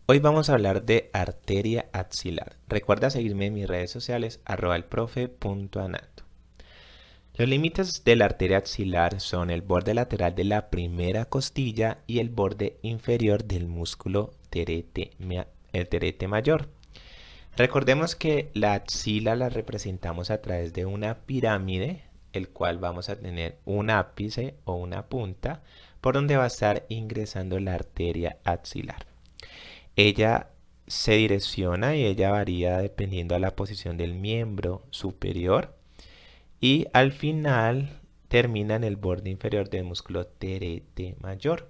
Hoy vamos a hablar de arteria axilar. Recuerda seguirme en mis redes sociales @elprofe.anato. Los límites de la arteria axilar son el borde lateral de la primera costilla y el borde inferior del músculo el terete mayor. Recordemos que la axila la representamos a través de una pirámide, el cual vamos a tener un ápice o una punta por donde va a estar ingresando la arteria axilar. Ella se direcciona y ella varía dependiendo a la posición del miembro superior y al final termina en el borde inferior del músculo terete mayor.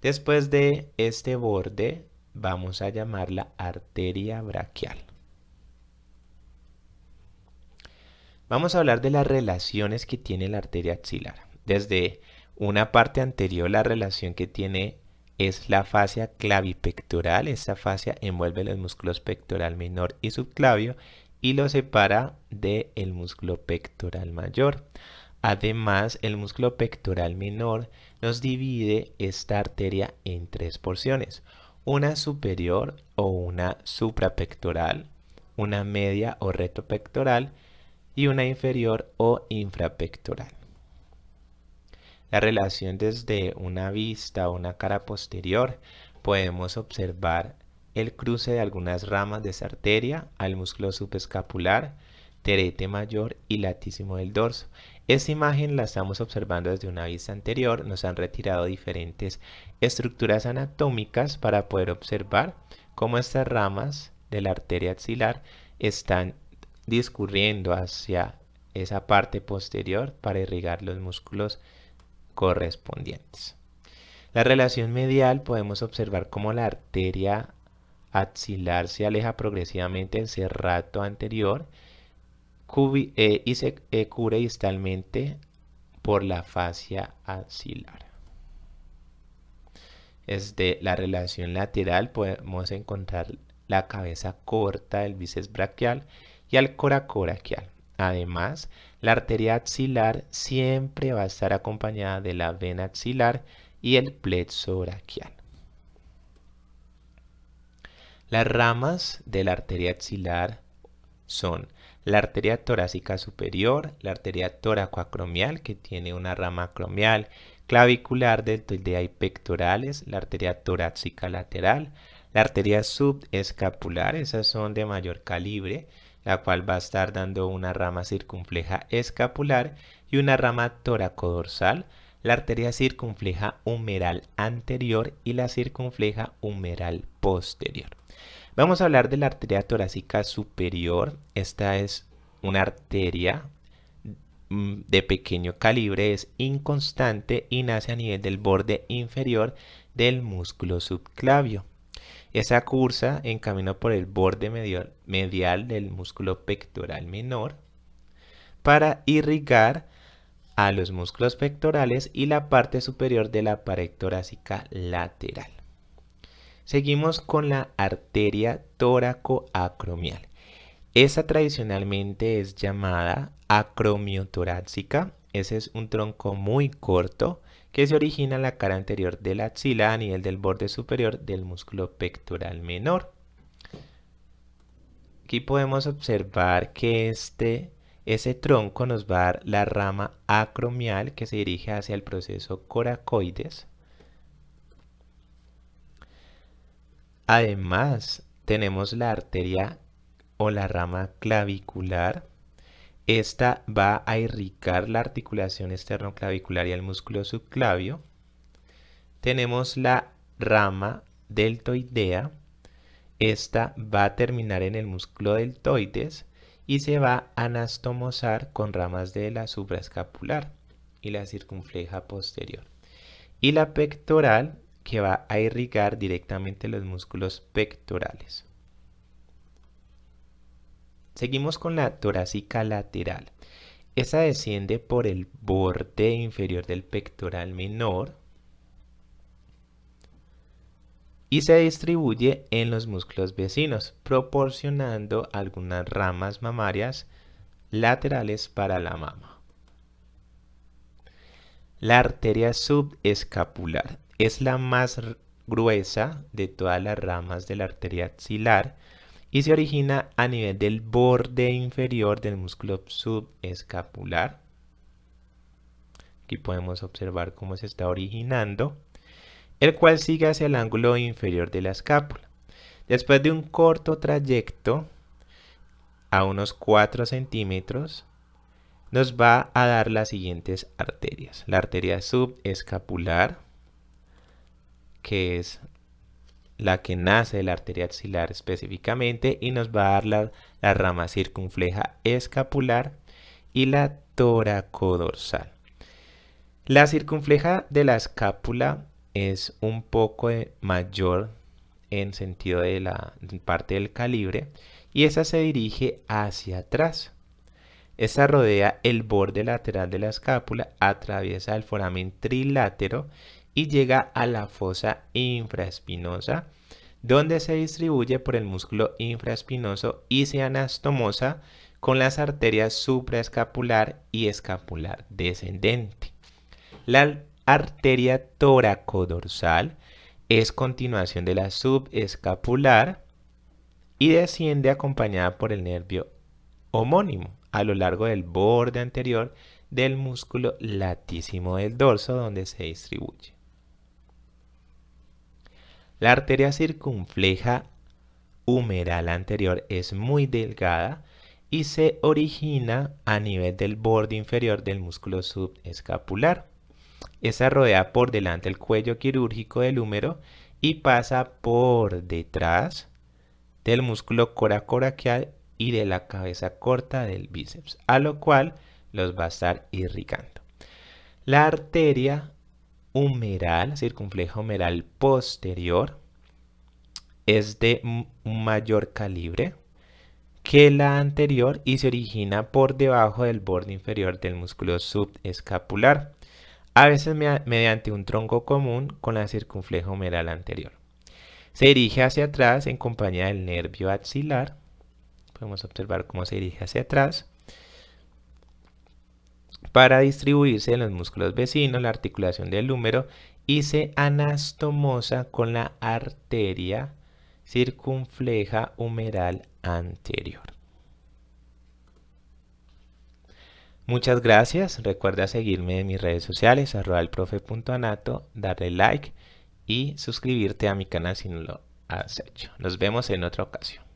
Después de este borde vamos a llamarla arteria braquial. Vamos a hablar de las relaciones que tiene la arteria axilar. Desde una parte anterior, la relación que tiene es la fascia clavipectoral. Esta fascia envuelve los músculos pectoral menor y subclavio y lo separa del músculo pectoral mayor. Además, el músculo pectoral menor nos divide esta arteria en tres porciones: una superior o una suprapectoral, una media o retropectoral y una inferior o infrapectoral. La relación desde una vista o una cara posterior, podemos observar el cruce de algunas ramas de esa arteria al músculo subescapular, terete mayor y latísimo del dorso. Esta imagen la estamos observando desde una vista anterior. Nos han retirado diferentes estructuras anatómicas para poder observar cómo estas ramas de la arteria axilar están discurriendo hacia esa parte posterior para irrigar los músculos correspondientes. La relación medial, podemos observar cómo la arteria axilar se aleja progresivamente del serrato anterior y se cubre distalmente por la fascia axilar. Desde la relación lateral podemos encontrar la cabeza corta del bíceps braquial y al coracoraquial. Además, la arteria axilar siempre va a estar acompañada de la vena axilar y el plexo braquial. Las ramas de la arteria axilar son la arteria torácica superior, la arteria toracoacromial, que tiene una rama acromial, clavicular, deltoidea y pectorales, la arteria torácica lateral, la arteria subescapular, esas son de mayor calibre, la cual va a estar dando una rama circunfleja escapular y una rama toracodorsal, la arteria circunfleja humeral anterior y la circunfleja humeral posterior. Vamos a hablar de la arteria torácica superior. Esta es una arteria de pequeño calibre, es inconstante y nace a nivel del borde inferior del músculo subclavio. Esa cursa en camino por el borde medial del músculo pectoral menor para irrigar a los músculos pectorales y la parte superior de la pared torácica lateral. Seguimos con la arteria tóracoacromial. Esta tradicionalmente es llamada acromiotorácica. Ese es un tronco muy corto que se origina en la cara anterior de la axila a nivel del borde superior del músculo pectoral menor. Aquí podemos observar que ese tronco nos va a dar la rama acromial que se dirige hacia el proceso coracoides. Además, tenemos la arteria o la rama clavicular. Esta va a irrigar la articulación esternoclavicular y el músculo subclavio. Tenemos la rama deltoidea. Esta va a terminar en el músculo deltoides y se va a anastomosar con ramas de la supraescapular y la circunfleja posterior. Y la pectoral, que va a irrigar directamente los músculos pectorales. Seguimos con la torácica lateral. Esta desciende por el borde inferior del pectoral menor y se distribuye en los músculos vecinos, proporcionando algunas ramas mamarias laterales para la mama. La arteria subescapular es la más gruesa de todas las ramas de la arteria axilar y se origina a nivel del borde inferior del músculo subescapular. Aquí podemos observar cómo se está originando, el cual sigue hacia el ángulo inferior de la escápula. Después de un corto trayecto, a unos 4 centímetros, nos va a dar las siguientes arterias. La arteria subescapular, que es la que nace de la arteria axilar específicamente, y nos va a dar la rama circunfleja escapular y la toracodorsal. La circunfleja de la escápula es un poco mayor en sentido de la parte del calibre y esa se dirige hacia atrás. Esta rodea el borde lateral de la escápula, atraviesa el foramen trilátero y llega a la fosa infraespinosa, donde se distribuye por el músculo infraespinoso y se anastomosa con las arterias supraescapular y escapular descendente. La arteria toracodorsal es continuación de la subescapular y desciende acompañada por el nervio homónimo a lo largo del borde anterior del músculo latísimo del dorso, donde se distribuye. La arteria circunfleja humeral anterior es muy delgada y se origina a nivel del borde inferior del músculo subescapular. Esta rodea por delante el cuello quirúrgico del húmero y pasa por detrás del músculo coracoraquial y de la cabeza corta del bíceps, a lo cual los va a estar irrigando. La arteria humeral, circunfleja humeral posterior, es de un mayor calibre que la anterior y se origina por debajo del borde inferior del músculo subescapular, a veces mediante un tronco común con la circunfleja humeral anterior. Se dirige hacia atrás en compañía del nervio axilar. Podemos observar cómo se dirige hacia atrás para distribuirse en los músculos vecinos, la articulación del húmero, y se anastomosa con la arteria circunfleja humeral anterior. Muchas gracias. Recuerda seguirme en mis redes sociales, @elprofe.anato, darle like y suscribirte a mi canal si no lo has hecho. Nos vemos en otra ocasión.